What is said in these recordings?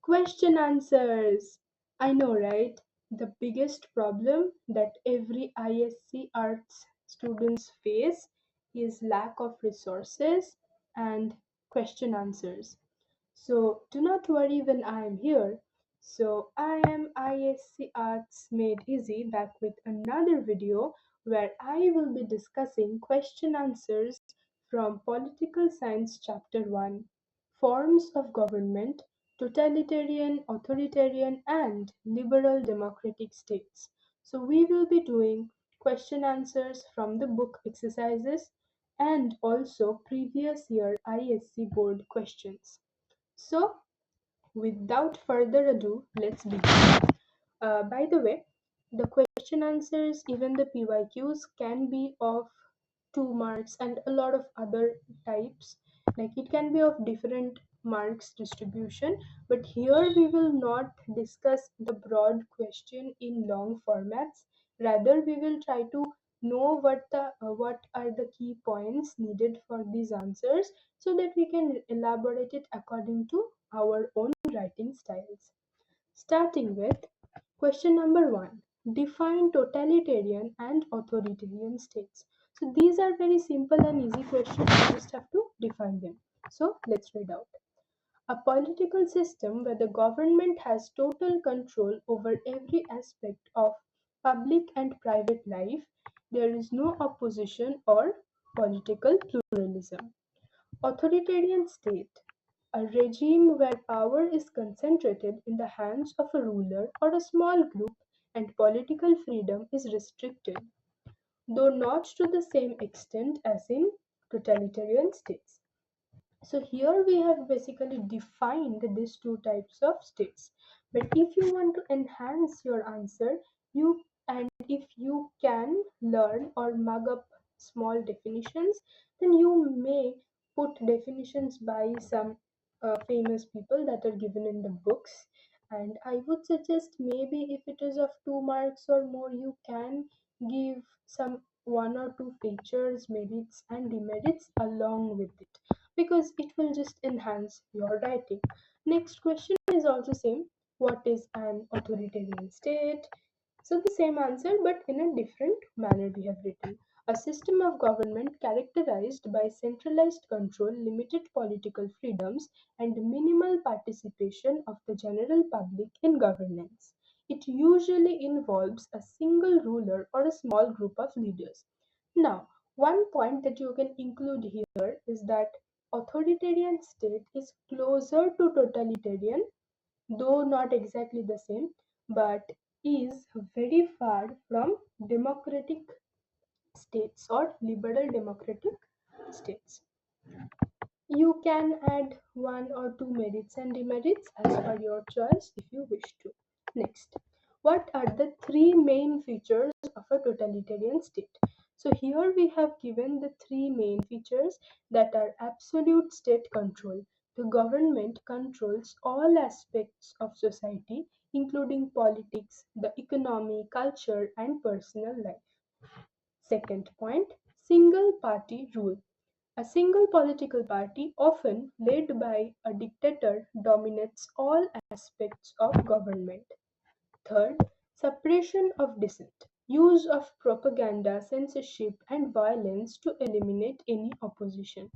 Question answers. I know, right? The biggest problem that every ISC arts students face is lack of resources and question answers. So do not worry when I am here. So I am ISC Arts Made Easy back with another video where I will be discussing question answers from Political Science Chapter 1, Forms of Government, Totalitarian, Authoritarian and Liberal Democratic States. So we will be doing question answers from the book exercises and also previous year ISC board questions. So, without further ado, let's begin. By the way, the question answers, even the PYQs, can be of 2 marks and a lot of other types. Like it can be of different marks distribution, but here we will not discuss the broad question in long formats. Rather, we will try to know what are the key points needed for these answers so that we can elaborate it according to our own writing styles. Starting with question number 1, define totalitarian and authoritarian states. So these are very simple and easy questions, you just have to define them. So let's read out. A political system where the government has total control over every aspect of public and private life, there is no opposition or political pluralism. Authoritarian state, a regime where power is concentrated in the hands of a ruler or a small group and political freedom is restricted, though not to the same extent as in totalitarian states. So here we have basically defined these two types of states. But if you want to enhance your answer, you and if you can learn or mug up small definitions, then you may put definitions by some famous people that are given in the books. And I would suggest maybe if it is of 2 marks or more, you can give some one or two features, merits and demerits along with it because it will just enhance your writing. Next question is also same. What is an authoritarian state? So the same answer but in a different manner we have written. A system of government characterized by centralized control, limited political freedoms, and minimal participation of the general public in governance. It usually involves a single ruler or a small group of leaders. Now, one point that you can include here is that authoritarian state is closer to totalitarian, though not exactly the same, but is very far from democratic states or liberal democratic states. You can add one or two merits and demerits as per your choice if you wish to. Next, what are the three main features of a totalitarian state? So here we have given the three main features that are absolute state control. The government controls all aspects of society, including politics, the economy, culture, and personal life. Second point, single party rule. A single political party, often led by a dictator, dominates all aspects of government. Third, suppression of dissent. Use of propaganda, censorship, and violence to eliminate any opposition.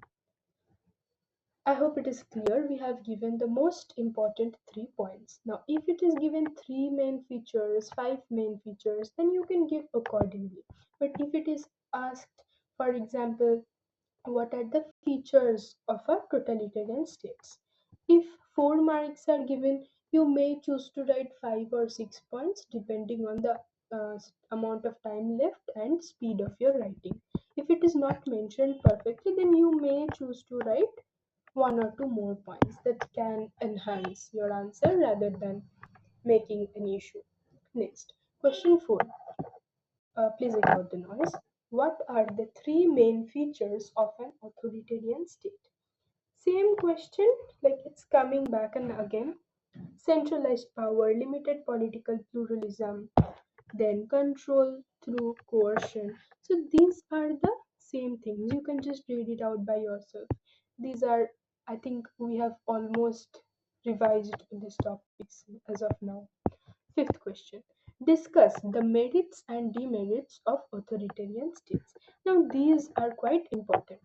I hope it is clear. We have given the most important 3 points. Now, if it is given 3 main features, 5 main features, then you can give accordingly. But if it is asked, for example, what are the features of a totalitarian states? If 4 marks are given, you may choose to write 5 or 6 points depending on the amount of time left and speed of your writing. If it is not mentioned perfectly, then you may choose to write 1 or 2 more points that can enhance your answer rather than making an issue. Next, question 4. Please ignore the noise. What are the three main features of an authoritarian state? Same question, like it's coming back and again. Centralized power, limited political pluralism, then control through coercion. So these are the same things. You can just read it out by yourself. These are, I think we have almost revised these topics as of now. Fifth question. Discuss the merits and demerits of authoritarian states. Now, these are quite important.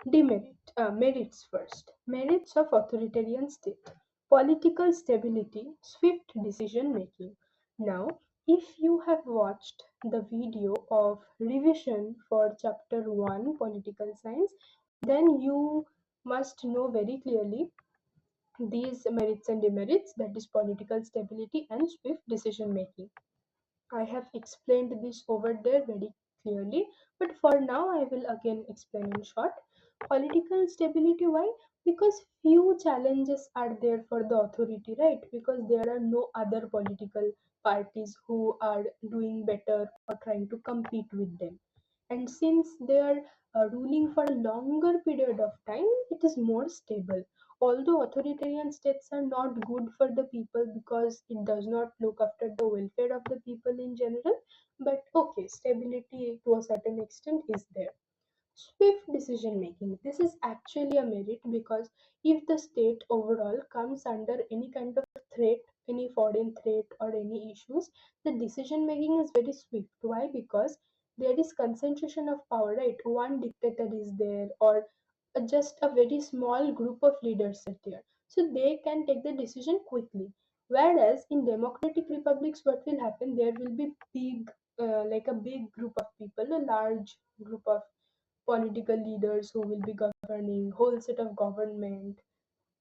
Merits first. Merits of authoritarian state. Political stability, swift decision making. Now, if you have watched the video of revision for chapter 1 political science, then you must know very clearly these merits and demerits, that is political stability and swift decision making. I have explained this over there very clearly, but for now I will again explain in short. Political stability, why? Because few challenges are there for the authority, right? Because there are no other political parties who are doing better or trying to compete with them. And since they are ruling for a longer period of time, it is more stable. Although authoritarian states are not good for the people because it does not look after the welfare of the people in general, but okay, stability to a certain extent is there. Swift decision making. This is actually a merit because if the state overall comes under any kind of threat, any foreign threat or any issues, the decision making is very swift. Why? Because there is concentration of power, right? One dictator is there, or just a very small group of leaders are there. So they can take the decision quickly. Whereas in democratic republics, what will happen? There will be like a big group of people, a large group of political leaders who will be governing whole set of government,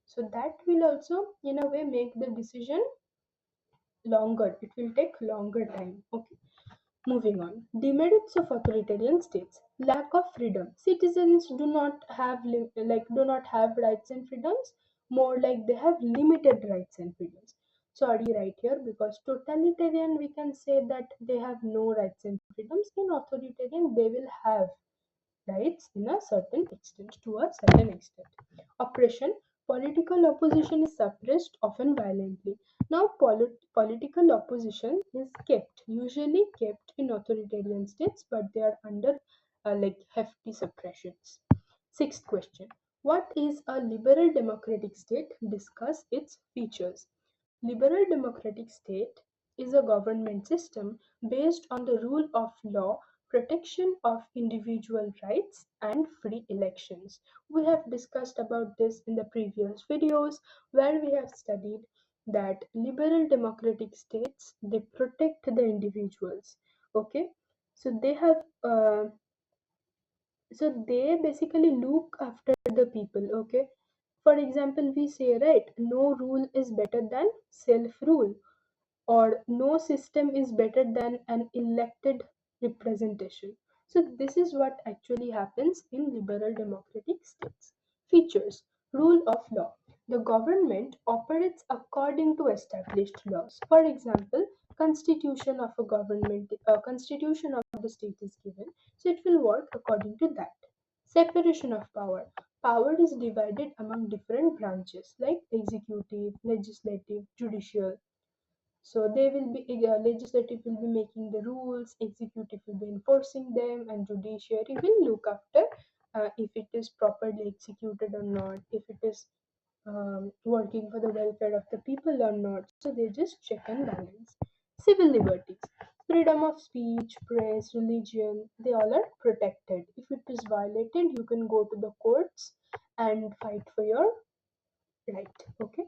so that will also in a way make the decision longer, it will take longer time. Okay, moving on. Demerits of authoritarian states. Lack of freedom. Citizens do not have do not have rights and freedoms, more like they have limited rights and freedoms. Sorry, right here, because totalitarian we can say that they have no rights and freedoms. In authoritarian they will have rights in a certain extent, to a certain extent. Oppression. Political opposition is suppressed, often violently. Now, political opposition is usually kept in authoritarian states, but they are under hefty suppressions. Sixth question. What is a liberal democratic state? Discuss its features. Liberal democratic state is a government system based on the rule of law, protection of individual rights, and free elections. We have discussed about this in the previous videos where we have studied that liberal democratic states, they protect the individuals. Okay, so they basically look after the people. Okay, for example, we say, right, no rule is better than self rule, or no system is better than an elected representation. So this is what actually happens in liberal democratic states. Features. Rule of law. The government operates according to established laws. For example, constitution of the state is given, so it will work according to that. Separation of power. Power is divided among different branches like executive, legislative, judicial. So they will be legislative will be making the rules, executive will be enforcing them, and judiciary will look after if it is properly executed or not, if it is working for the welfare of the people or not. So they just check and balance. Civil liberties, freedom of speech, press, religion, they all are protected. If it is violated, you can go to the courts and fight for your right. Okay.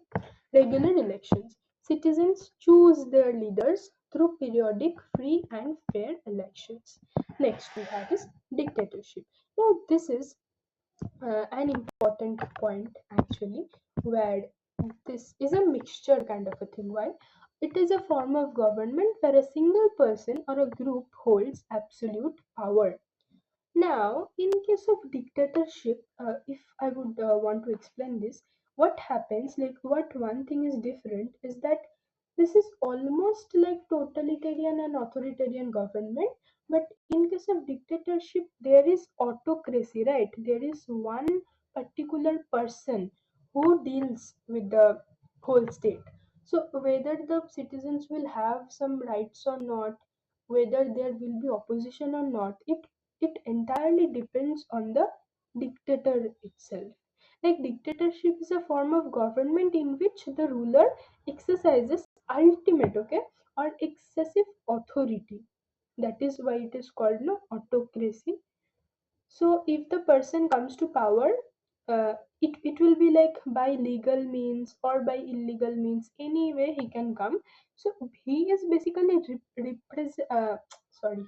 Regular elections. Citizens choose their leaders through periodic, free, and fair elections. Next, we have is dictatorship. Now, this is an important point actually, where this is a mixture kind of a thing. Why? It is a form of government where a single person or a group holds absolute power. Now, in case of dictatorship, if I would want to explain this, what happens, like what one thing is different is that this is almost like totalitarian and authoritarian government, but in case of dictatorship, there is autocracy, right? There is one particular person who deals with the whole state. So, whether the citizens will have some rights or not, whether there will be opposition or not, it entirely depends on the dictator itself. Like dictatorship is a form of government in which the ruler exercises ultimate, okay, or excessive authority. That is why it is called no autocracy. So if the person comes to power, it will be like by legal means or by illegal means, any way he can come. So he is basically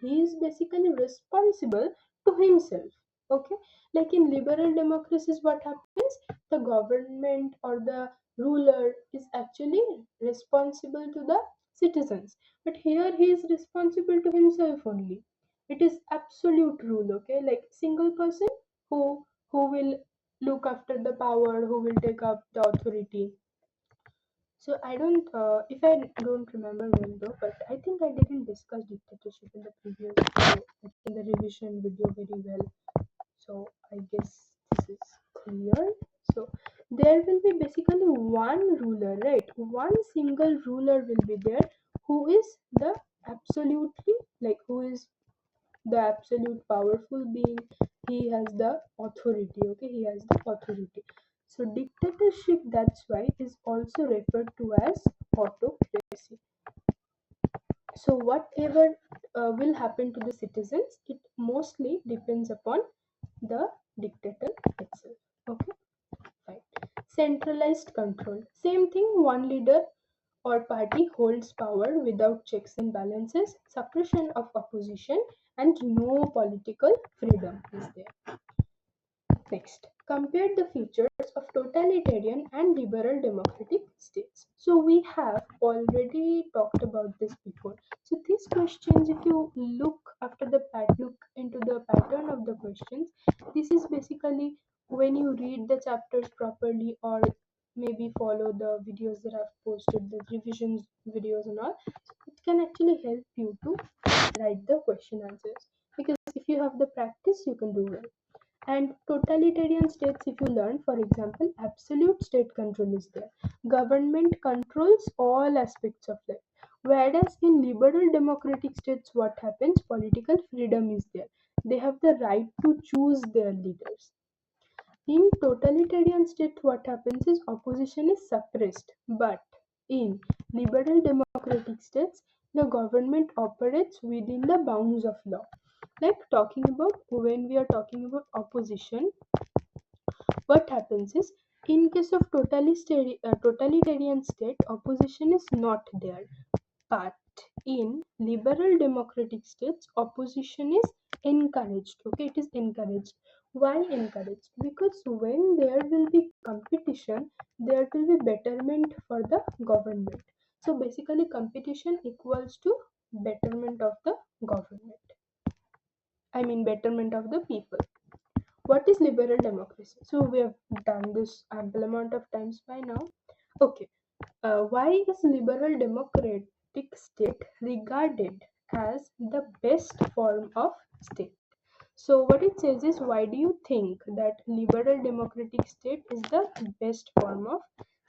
he is basically responsible to himself. Okay, like in liberal democracies, what happens? The government or the ruler is actually responsible to the citizens, but here he is responsible to himself only. It is absolute rule, okay, like single person who will look after the power, who will take up the authority. So I don't if I don't remember well though, but I think I didn't discuss dictatorship in the previous video, like in the revision video very well. So I guess this is clear. So there will be basically one ruler, right? One single ruler will be there, who is the absolutely, like who is the absolute powerful being. He has the authority, okay, he has the authority. So dictatorship, that's why, is also referred to as autocracy. So whatever will happen to the citizens, it mostly depends upon the dictator itself. Okay, fine. Centralized control, same thing. One leader or party holds power without checks and balances, suppression of opposition, and no political freedom is there. Next, compare the features of totalitarian and liberal democratic states. So we have already talked about this before. So these questions, if you look into the pattern of the questions, this is basically when you read the chapters properly, or maybe follow the videos that I've posted, the revisions videos and all. So it can actually help you to write the question answers, because if you have the practice, you can do well. And totalitarian states, if you learn, for example, absolute state control is there. Government controls all aspects of life. Whereas in liberal democratic states, what happens? Political freedom is there. They have the right to choose their leaders. In totalitarian state, what happens is opposition is suppressed. But in liberal democratic states, the government operates within the bounds of law. Like talking about, when we are talking about opposition, what happens is, in case of totalitarian state, opposition is not there. But in liberal democratic states, opposition is encouraged. Okay, it is encouraged. Why encouraged? Because when there will be competition, there will be betterment for the government. So basically, competition equals to betterment of the government. I mean, betterment of the people. What is liberal democracy? So we have done this ample amount of times by now. Okay, why is liberal democratic state regarded as the best form of state? So what it says is, why do you think that liberal democratic state is the best form of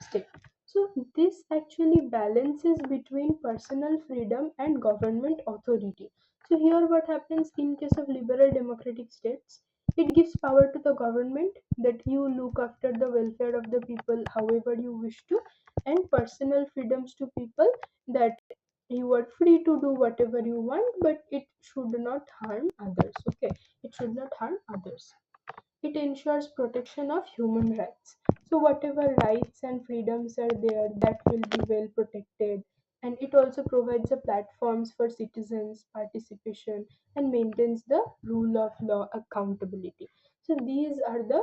state? So this actually balances between personal freedom and government authority. So here what happens in case of liberal democratic states, it gives power to the government that you look after the welfare of the people however you wish to, and personal freedoms to people, that you are free to do whatever you want, but it should not harm others. Okay, it should not harm others. It ensures protection of human rights. So whatever rights and freedoms are there, that will be well protected. And it also provides the platforms for citizens participation and maintains the rule of law accountability. So these are the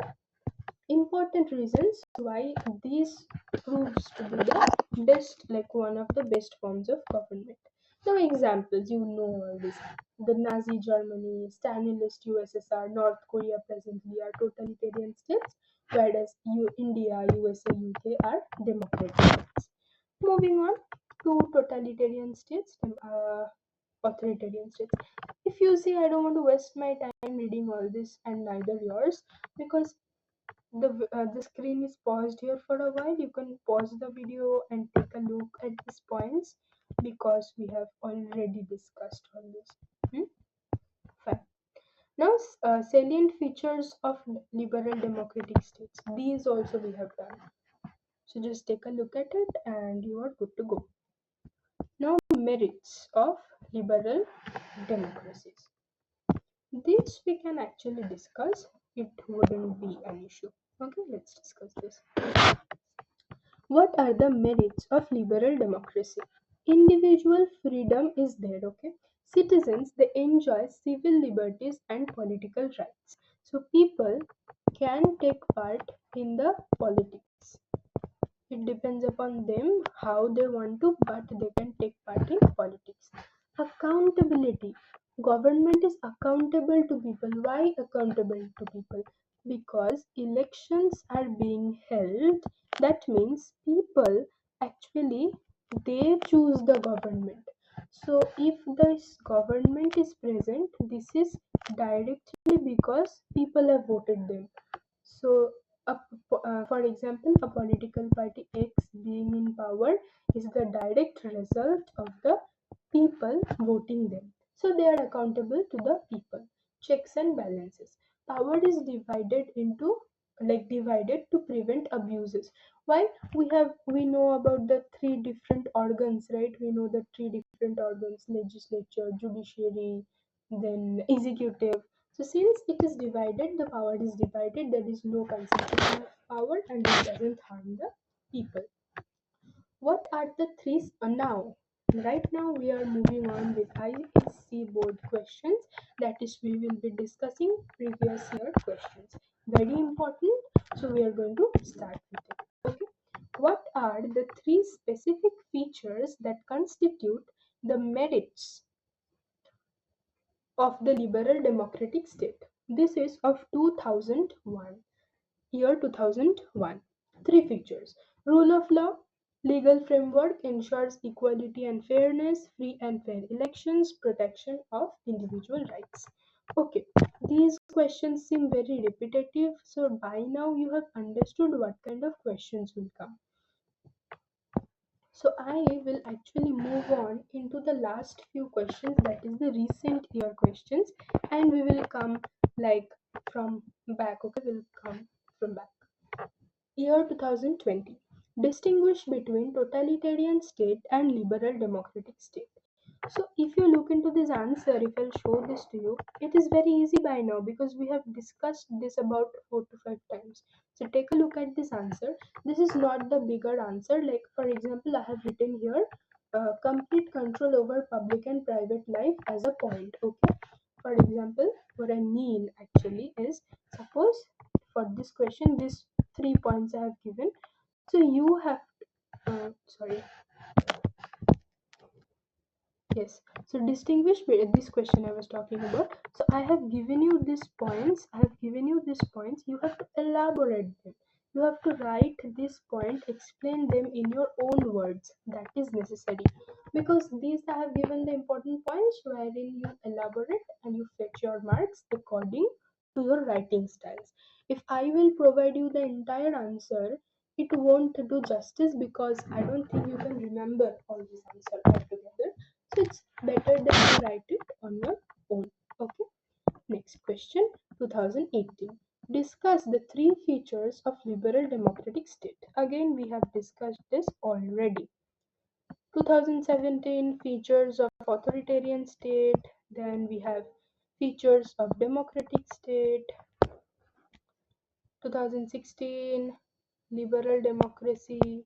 important reasons why this proves to be the best, like one of the best forms of government. Now examples, you know all this. The Nazi Germany, Stalinist USSR, North Korea presently are totalitarian states, whereas India, USA, UK are democratic states. Moving on to totalitarian states, authoritarian states. If you see, I don't want to waste my time reading all this, and neither yours, because the screen is paused here for a while. You can pause the video and take a look at these points, because we have already discussed all this. Hmm? Fine. Now, salient features of liberal democratic states. These also we have done. So just take a look at it and you are good to go. Now, merits of liberal democracies. This we can actually discuss. It wouldn't be an issue. Okay, let's discuss this. What are the merits of liberal democracy? Individual freedom is there, okay? Citizens, they enjoy civil liberties and political rights. So people can take part in the politics. It depends upon them how they want to, but they can take part in politics. Accountability. Government is accountable to people. Why accountable to people? Because elections are being held. That means people actually they choose the government. So if this government is present, this is directly because people have voted them. So, for example, a political party X being in power is the direct result of the people voting them. So, they are accountable to the people. Checks and balances. Power is divided to prevent abuses. Why? We know about the three different organs, right? We know the three different organs: legislature, judiciary, then executive. So since it is divided, the power is divided, there is no concentration of power and it doesn't harm the people. What are the three now? Right now we are moving on with ISC board questions. That is, we will be discussing previous year questions. Very important. So we are going to start with it. Okay. What are the three specific features that constitute the merits of the liberal democratic state? This is of 2001, year 2001. Three features: rule of law, legal framework ensures equality and fairness, free and fair elections, protection of individual rights. Okay, these questions seem very repetitive, so by now you have understood what kind of questions will come. So I will actually move on into the last few questions, that is the recent year questions, and we will come like from back. Okay, we'll come from back. Year 2020. Distinguish between totalitarian state and liberal democratic state. So if you look into this answer, if I'll show this to you, it is very easy by now because we have discussed this about 4 to 5 times. So take a look at this answer. This is not the bigger answer. Like for example, I have written here complete control over public and private life as a point. Okay. For example, what I mean actually is, suppose for this question, these 3 points I have given. So you have, sorry, yes. So distinguish this question I was talking about. So I have given you these points. I have given you these points. You have to elaborate them. You have to write this point, explain them in your own words. That is necessary because these I have given the important points wherein you elaborate and you fetch your marks according to your writing styles. If I will provide you the entire answer, it won't do justice because I don't think you can remember all these answers altogether. So it's better that you write it on your own. Okay. Next question, 2018. Discuss the three features of liberal democratic state. Again, we have discussed this already. 2017, features of authoritarian state. Then we have features of democratic state. 2016, liberal democracy.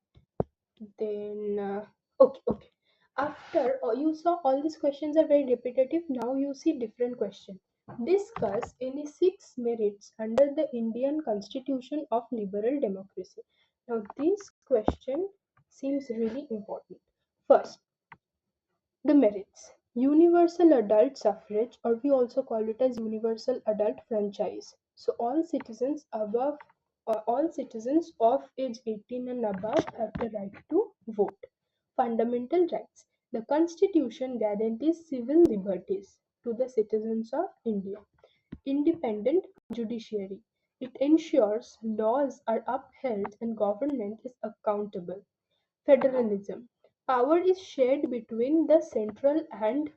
Then okay. After you saw all these questions are very repetitive, now you see different question. Discuss any 6 merits under the Indian Constitution of liberal democracy. Now this question seems really important. First, the merits. Universal adult suffrage, or we also call it as universal adult franchise. So all citizens of age 18 and above have the right to vote. Fundamental rights. The Constitution guarantees civil liberties to the citizens of India. Independent judiciary. It ensures laws are upheld and government is accountable. Federalism. Power is shared between the central and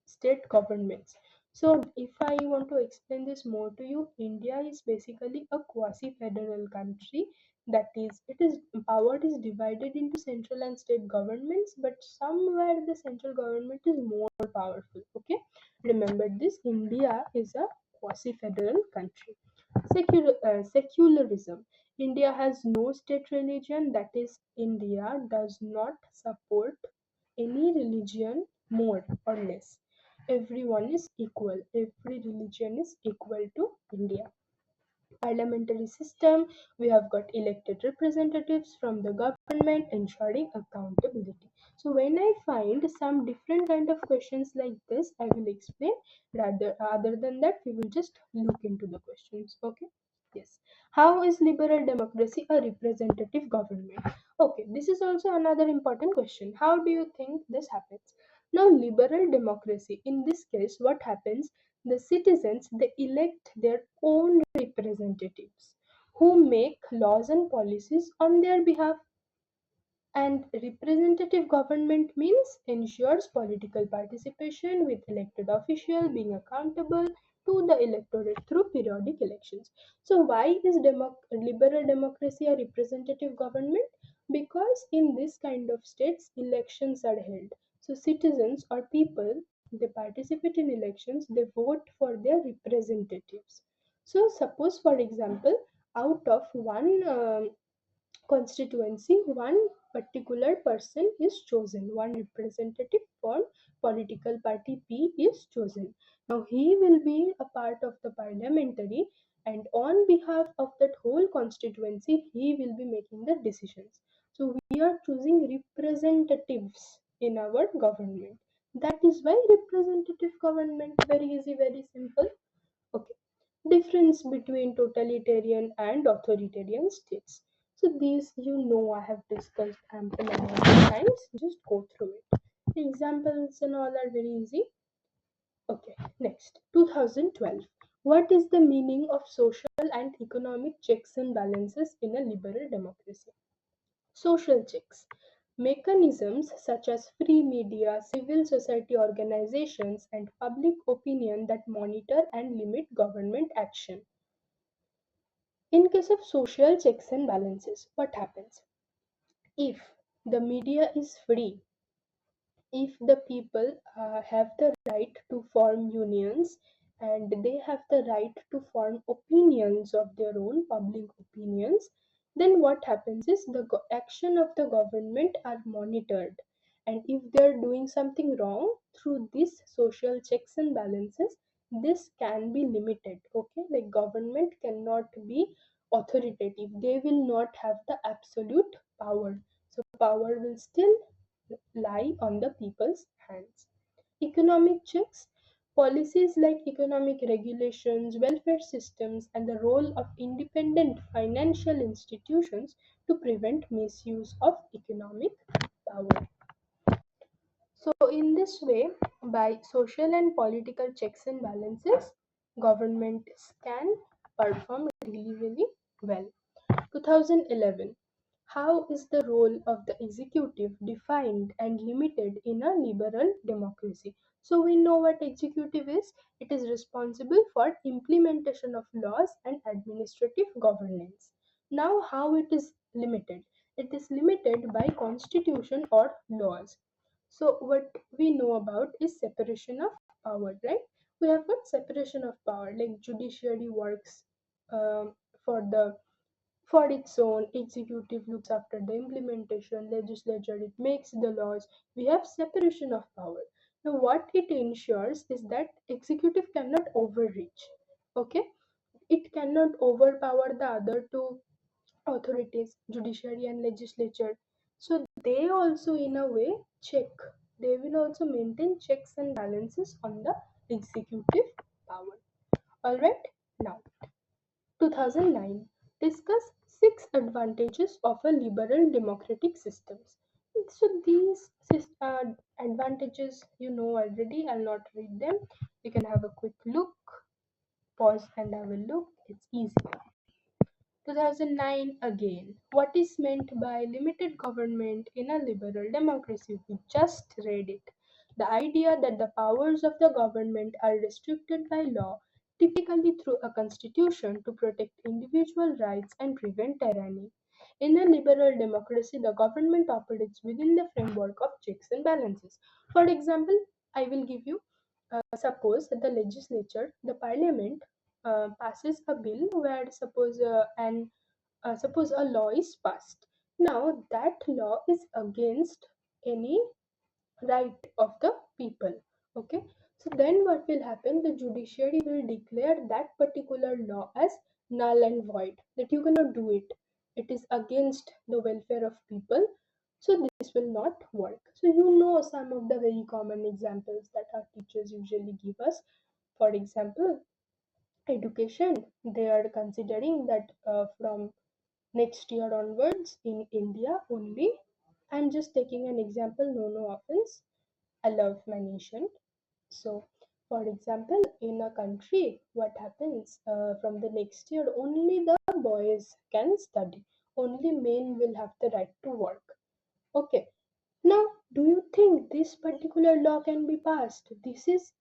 state governments. So if I want to explain this more to you, India is basically a quasi-federal country. That is, it is power is divided into central and state governments, but somewhere the central government is more powerful. Okay, remember this. India is a quasi-federal country. Secularism. India has no state religion. That is, India does not support any religion more or less. Everyone is equal. Every religion is equal to India. Parliamentary system, we have got elected representatives from the government ensuring accountability. So when I find some different kind of questions like this, I will explain. Rather, other than that, we will just look into the questions. Okay. Yes. How is liberal democracy a representative government? Okay, this is also another important question. How do you think this happens? Now, liberal democracy, in this case, what happens? The citizens, they elect their own representatives who make laws and policies on their behalf. And representative government means ensures political participation with elected official being accountable to the electorate through periodic elections. So why is liberal democracy a representative government? Because in this kind of states elections are held. So citizens or people, they participate in elections, they vote for their representatives. So suppose for example, out of one constituency, one particular person is chosen, one representative for political party P is chosen. Now he will be a part of the parliamentary, and on behalf of that whole constituency he will be making the decisions. So we are choosing representatives in our government. That is why representative government. Very easy, very simple. Okay. Difference between totalitarian and authoritarian states. So these I have discussed ample amount of times. Just go through it. The examples and all are very easy. Okay, next. 2012. What is the meaning of social and economic checks and balances in a liberal democracy? Social checks. Mechanisms such as free media, civil society organizations, and public opinion that monitor and limit government action. In case of social checks and balances, what happens? If the media is free, if the people have the right to form unions and they have the right to form opinions of their own, public opinions, then what happens is the action of the government are monitored, and if they are doing something wrong, through these social checks and balances this can be limited. Okay, like government cannot be authoritative, they will not have the absolute power, so power will still lie on the people's hands. Economic checks, policies like economic regulations, welfare systems, and the role of independent financial institutions to prevent misuse of economic power. So, in this way, by social and political checks and balances, governments can perform really, really well. 2011. How is the role of the executive defined and limited in a liberal democracy? So we know what executive is. It is responsible for implementation of laws and administrative governance. Now how it is limited? It is limited by constitution or laws. So what we know about is separation of power, right? We have got separation of power, like judiciary works for the for its own, executive looks after the implementation, legislature it makes the laws. We have separation of power. Now what it ensures is that executive cannot overreach. Okay? It cannot overpower the other two authorities, judiciary and legislature. So they also in a way check. They will also maintain checks and balances on the executive power. Alright? Now 2009. Discuss 6 advantages of a liberal democratic systems. So these advantages you know already. I'll not read them. You can have a quick look, pause and have a look. It's easy. 2009 again. What is meant by limited government in a liberal democracy? We just read it. The idea that the powers of the government are restricted by law, typically through a constitution to protect individual rights and prevent tyranny. In a liberal democracy, the government operates within the framework of checks and balances. For example, I will give you suppose the legislature, the parliament passes a bill where suppose a law is passed. Now that law is against any right of the people. Okay, so then what will happen? The judiciary will declare that particular law as null and void, that you cannot do it. It is against the welfare of people, so this will not work. So you know some of the very common examples that our teachers usually give us. For example, education. They are considering that from next year onwards in India only. I'm just taking an example, no offense. I love my nation. So, for example, in a country, what happens from the next year, only the boys can study. Only men will have the right to work. Okay. Now, do you think this particular law can be passed? This is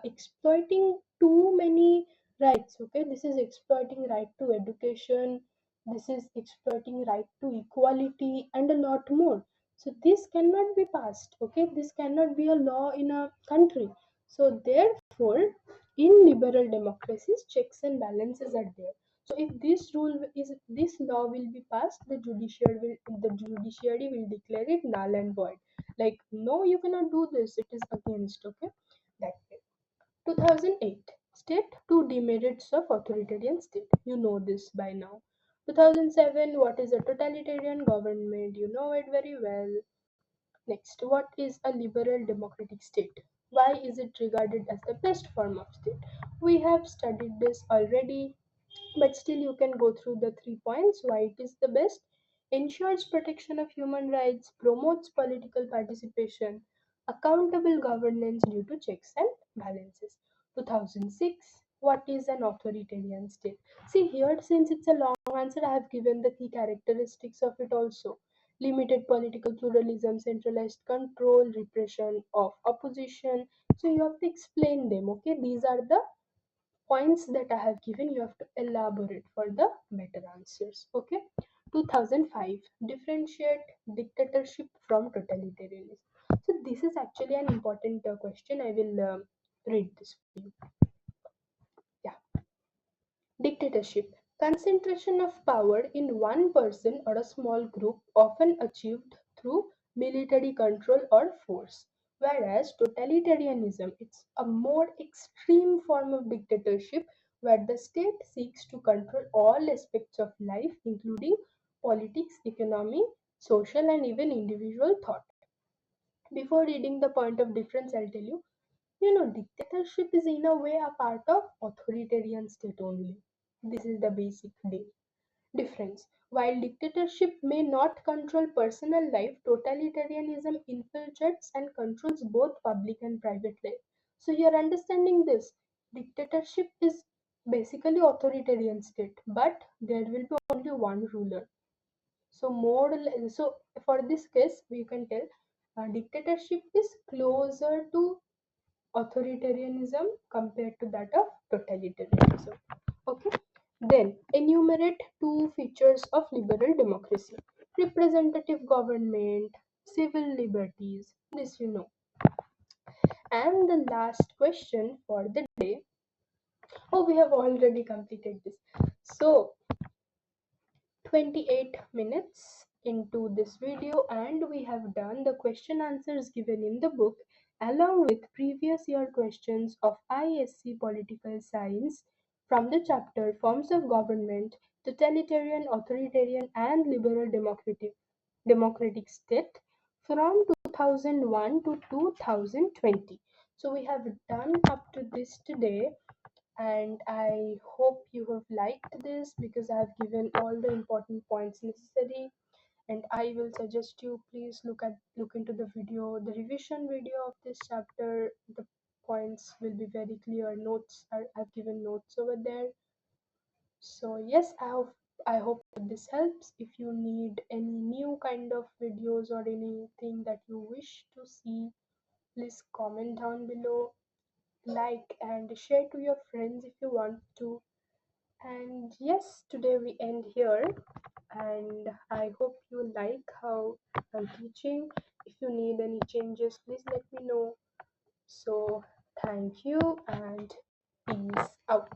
exploiting too many rights. Okay, this is exploiting right to education. This is exploiting right to equality and a lot more. So this cannot be passed. Okay, this cannot be a law in a country. So therefore, in liberal democracies, checks and balances are there. So if this law will be passed, the judiciary will declare it null and void. Like, no, you cannot do this. It is against. Okay, that way. 2008 state two demerits of authoritarian state. You know this by now. 2007, what is a totalitarian government? You know it very well. Next, what is a liberal democratic state? Why is it regarded as the best form of state? We have studied this already, but still you can go through the 3 points why it is the best. Ensures protection of human rights, promotes political participation, accountable governance due to checks and balances. 2006, what is an authoritarian state? See here, since it's a long answer, I have given the key characteristics of it also. Limited political pluralism, centralized control, repression of opposition. So you have to explain them. Okay, these are the points that I have given. You have to elaborate for the better answers. Okay. 2005, differentiate dictatorship from totalitarianism. So this is actually an important question. I will read this for you. Yeah. Dictatorship. Concentration of power in one person or a small group, often achieved through military control or force. Whereas totalitarianism, it's a more extreme form of dictatorship where the state seeks to control all aspects of life, including politics, economy, social, and even individual thought. Before reading the point of difference, I'll tell you, dictatorship is in a way a part of authoritarian state only. This is the basic difference. While dictatorship may not control personal life, totalitarianism infiltrates and controls both public and private life. So you're understanding this. Dictatorship is basically authoritarian state, but there will be only one ruler. So for this case, we can tell dictatorship is closer to authoritarianism compared to that of totalitarianism. Okay. Then enumerate two features of liberal democracy: representative government, civil liberties. This you know. And the last question for the day. Oh, we have already completed this. So 28 minutes into this video, and we have done the question answers given in the book along with previous year questions of ISC political science from the chapter Forms of Government, Totalitarian, Authoritarian, and Liberal Democratic State from 2001 to 2020. So we have done up to this today, and I hope you have liked this because I have given all the important points necessary. And I will suggest you please look into the revision video of this chapter. The points will be very clear. I've given notes over there. So yes, I hope this helps. If you need any new kind of videos or anything that you wish to see, Please comment down below, like and share to your friends if you want to. And yes, today we end here. And I hope you like how I'm teaching. If you need any changes, please let me know. So, thank you and peace out.